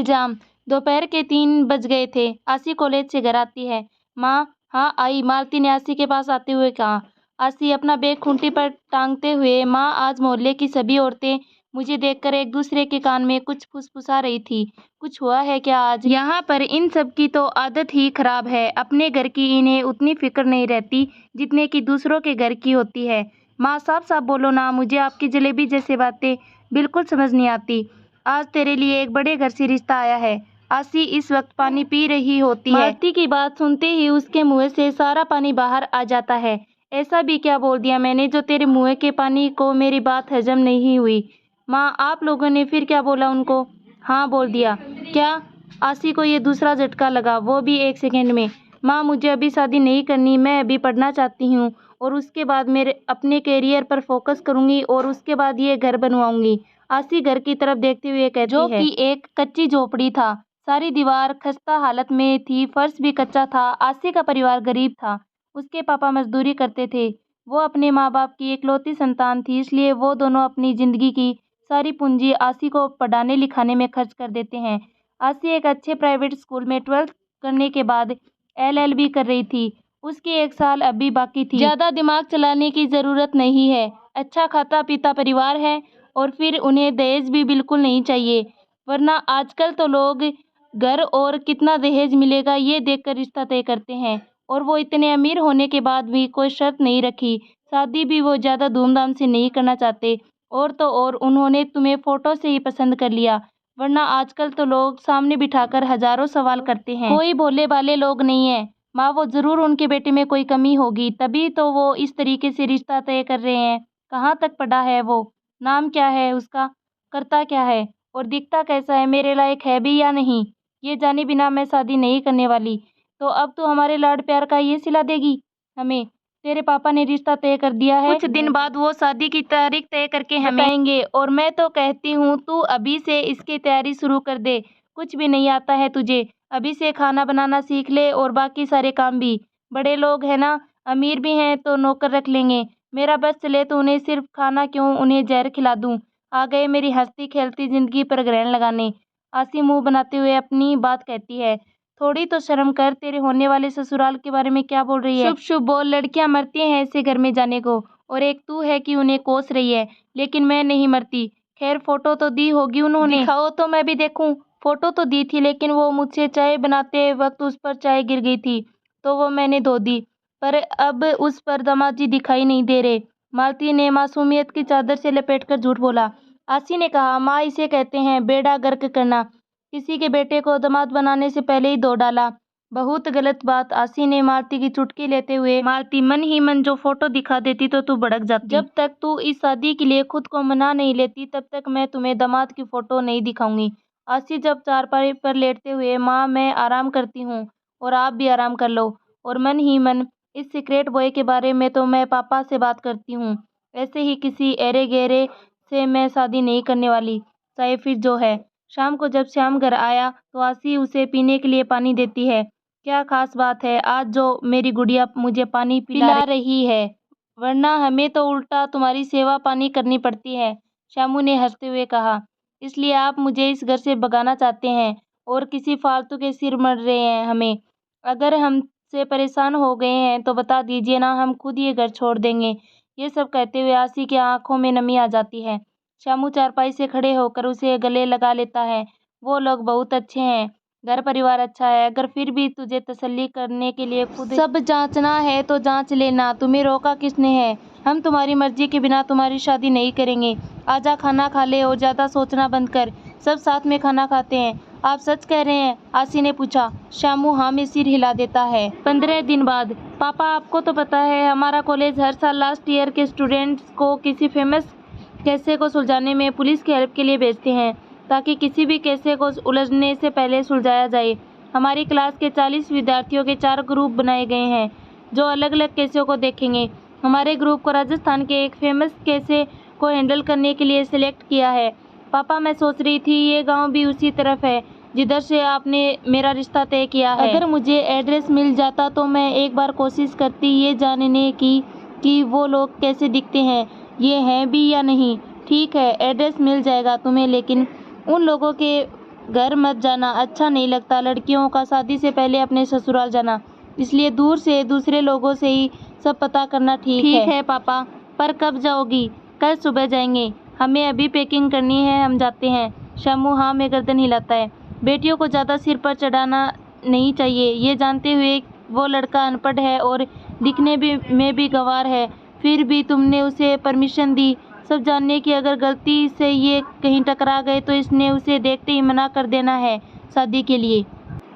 इल्जाम। दोपहर के 3 बज गए थे। आशी कॉलेज से घर आती है। माँ, हाँ आई, मालती ने आशी के पास आते हुए कहा। आशी अपना बैग खूंटी पर टांगते हुए, माँ आज मोहल्ले की सभी औरतें मुझे देखकर एक दूसरे के कान में कुछ फुसफुसा रही थी। कुछ हुआ है क्या आज? यहाँ पर इन सब की तो आदत ही खराब है। अपने घर की इन्हें उतनी फिक्र नहीं रहती जितने की दूसरों के घर की होती है। माँ साफ साफ बोलो ना, मुझे आपकी जलेबी जैसी बातें बिल्कुल समझ नहीं आती। आज तेरे लिए एक बड़े घर से रिश्ता आया है। आशी इस वक्त पानी पी रही होती है। मालती की बात सुनते ही उसके मुंह से सारा पानी बाहर आ जाता है। ऐसा भी क्या बोल दिया मैंने जो तेरे मुंह के पानी को मेरी बात हजम नहीं हुई? माँ, आप लोगों ने फिर क्या बोला उनको? हाँ बोल दिया। क्या? आशी को ये दूसरा झटका लगा, वो भी 1 सेकंड में। माँ, मुझे अभी शादी नहीं करनी, मैं अभी पढ़ना चाहती हूँ और उसके बाद मेरे अपने करियर पर फोकस करूंगी और उसके बाद ये घर बनवाऊंगी। आशी घर की तरफ देखते हुए कहती है, जो कि एक कच्ची झोपड़ी था। सारी दीवार खस्ता हालत में थी, फर्श भी कच्चा था। आशी का परिवार गरीब था। उसके पापा मजदूरी करते थे। वो अपने माँ बाप की इकलौती संतान थी, इसलिए वो दोनों अपनी जिंदगी की सारी पूंजी आशी को पढ़ाने लिखाने में खर्च कर देते हैं। आशी एक अच्छे प्राइवेट स्कूल में 12th करने के बाद LLB कर रही थी। उसकी 1 साल अभी बाकी थी। ज्यादा दिमाग चलाने की जरूरत नहीं है। अच्छा खाता पीता परिवार है और फिर उन्हें दहेज भी बिल्कुल नहीं चाहिए, वरना आजकल तो लोग घर और कितना दहेज मिलेगा ये देखकर रिश्ता तय करते हैं। और वो इतने अमीर होने के बाद भी कोई शर्त नहीं रखी। शादी भी वो ज्यादा धूमधाम से नहीं करना चाहते। और तो और उन्होंने तुम्हें फोटो से ही पसंद कर लिया, वरना आजकल तो लोग सामने बिठाकर हजारों सवाल करते हैं। कोई भोले भाले लोग नहीं है। माँ, वो जरूर उनके बेटे में कोई कमी होगी, तभी तो वो इस तरीके से रिश्ता तय कर रहे हैं। कहाँ तक पढ़ा है वो? नाम क्या है उसका? करता क्या है? और दिखता कैसा है? मेरे लायक है भी या नहीं? ये जाने बिना मैं शादी नहीं करने वाली। तो अब तो हमारे लाड प्यार का ये सिला देगी हमें? तेरे पापा ने रिश्ता तय कर दिया है। कुछ दिन बाद वो शादी की तारीख तय करके हमें बताएंगे और मैं तो कहती हूँ तू अभी से इसकी तैयारी शुरू कर दे। कुछ भी नहीं आता है तुझे, अभी से खाना बनाना सीख ले और बाकी सारे काम भी। बड़े लोग हैं ना, अमीर भी हैं तो नौकर रख लेंगे। मेरा बस चले तो उन्हें सिर्फ खाना क्यों, उन्हें जहर खिला दूं। आ गए मेरी हंसती खेलती जिंदगी पर ग्रहण लगाने। आशी मुंह बनाते हुए अपनी बात कहती है। थोड़ी तो शर्म कर, तेरे होने वाले ससुराल के बारे में क्या बोल रही है? शुभ शुभ बोल, लड़कियां मरती हैं ऐसे घर में जाने को, और एक तू है कि उन्हें कोस रही है। लेकिन मैं नहीं मरती। खैर फोटो तो दी होगी उन्होंने, दिखाओ तो मैं भी देखूं। फोटो तो दी थी, लेकिन वो मुझसे चाय बनाते वक्त उस पर चाय गिर गई थी तो वो मैंने धो दी, पर अब उस पर दामाद जी दिखाई नहीं दे रहे। मालती ने मासूमियत की चादर से लपेटकर झूठ बोला। आशी ने कहा, माँ, इसे कहते हैं बेड़ा गर्क करना। किसी के बेटे को दामाद बनाने से पहले ही धो डाला। बहुत गलत बात। आशी ने मालती की चुटकी लेते हुए, मालती मन ही मन जो फोटो दिखा देती तो तू भड़क जाती। जब तक तू इस शादी के लिए खुद को मना नहीं लेती तब तक मैं तुम्हें दामाद की फोटो नहीं दिखाऊंगी। आशी जब चारपाई पर लेटते हुए, माँ मैं आराम करती हूँ और आप भी आराम कर लो। और मन ही मन, इस सीक्रेट बॉय के बारे में तो मैं पापा से बात करती हूँ। ऐसे ही किसी एरे गहरे से मैं शादी नहीं करने वाली, चाहे फिर जो है। शाम को जब श्याम घर आया तो आशी उसे पीने के लिए पानी देती है। क्या खास बात है आज जो मेरी गुड़िया मुझे पानी पिला रही है? वरना हमें तो उल्टा तुम्हारी सेवा पानी करनी पड़ती है, श्यामू ने हंसते हुए कहा। इसलिए आप मुझे इस घर से भगाना चाहते हैं और किसी फालतू के सिर मर रहे हैं हमें? अगर हमसे परेशान हो गए हैं तो बता दीजिए ना, हम खुद ये घर छोड़ देंगे। ये सब कहते हुए आशी की आंखों में नमी आ जाती है। श्यामू चारपाई से खड़े होकर उसे गले लगा लेता है। वो लोग बहुत अच्छे हैं, घर परिवार अच्छा है। अगर फिर भी तुझे तसल्ली करने के लिए खुद सब जांचना है तो जांच लेना, तुम्हें रोका किसने है? हम तुम्हारी मर्जी के बिना तुम्हारी शादी नहीं करेंगे। आजा खाना खा ले और ज्यादा सोचना बंद कर। सब साथ में खाना खाते हैं। आप सच कह रहे हैं? आशी ने पूछा। श्यामू हाँ में सिर हिला देता है। 15 दिन बाद। पापा, आपको तो पता है हमारा कॉलेज हर साल लास्ट ईयर के स्टूडेंट्स को किसी फेमस केस को सुलझाने में पुलिस की हेल्प के लिए भेजते हैं, ताकि किसी भी केस को उलझने से पहले सुलझाया जाए। हमारी क्लास के 40 विद्यार्थियों के 4 ग्रुप बनाए गए हैं जो अलग अलग केसों को देखेंगे। हमारे ग्रुप को राजस्थान के एक फेमस केस को हैंडल करने के लिए सिलेक्ट किया है। पापा, मैं सोच रही थी ये गांव भी उसी तरफ है जिधर से आपने मेरा रिश्ता तय किया है। अगर मुझे एड्रेस मिल जाता तो मैं एक बार कोशिश करती ये जानने की कि वो लोग कैसे दिखते हैं, ये हैं भी या नहीं। ठीक है, एड्रेस मिल जाएगा तुम्हें, लेकिन उन लोगों के घर मत जाना, अच्छा नहीं लगता लड़कियों का शादी से पहले अपने ससुराल जाना, इसलिए दूर से दूसरे लोगों से ही सब पता करना ठीक है पापा, पर कब जाओगी? कल सुबह जाएंगे, हमें अभी पैकिंग करनी है, हम जाते हैं। शम्मू हाँ में गर्दन हिलाता है। बेटियों को ज़्यादा सिर पर चढ़ाना नहीं चाहिए, ये जानते हुए वो लड़का अनपढ़ है और दिखने में भी गंवार है, फिर भी तुमने उसे परमिशन दी, सब जानने की। अगर गलती से ये कहीं टकरा गए तो इसने उसे देखते ही मना कर देना है शादी के लिए।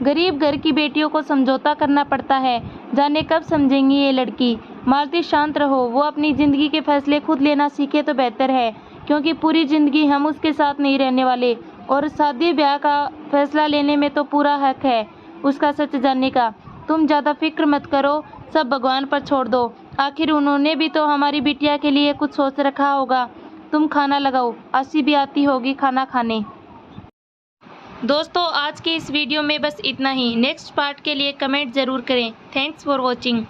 गरीब घर की बेटियों को समझौता करना पड़ता है, जाने कब समझेंगी ये लड़की। मालती शांत रहो, वो अपनी ज़िंदगी के फैसले खुद लेना सीखे तो बेहतर है, क्योंकि पूरी ज़िंदगी हम उसके साथ नहीं रहने वाले, और शादी ब्याह का फैसला लेने में तो पूरा हक है उसका सच जानने का। तुम ज़्यादा फिक्र मत करो, सब भगवान पर छोड़ दो, आखिर उन्होंने भी तो हमारी बिटिया के लिए कुछ सोच रखा होगा। तुम खाना लगाओ, आसी भी आती होगी खाना खाने। दोस्तों आज की इस वीडियो में बस इतना ही। नेक्स्ट पार्ट के लिए कमेंट ज़रूर करें। Thanks for watching.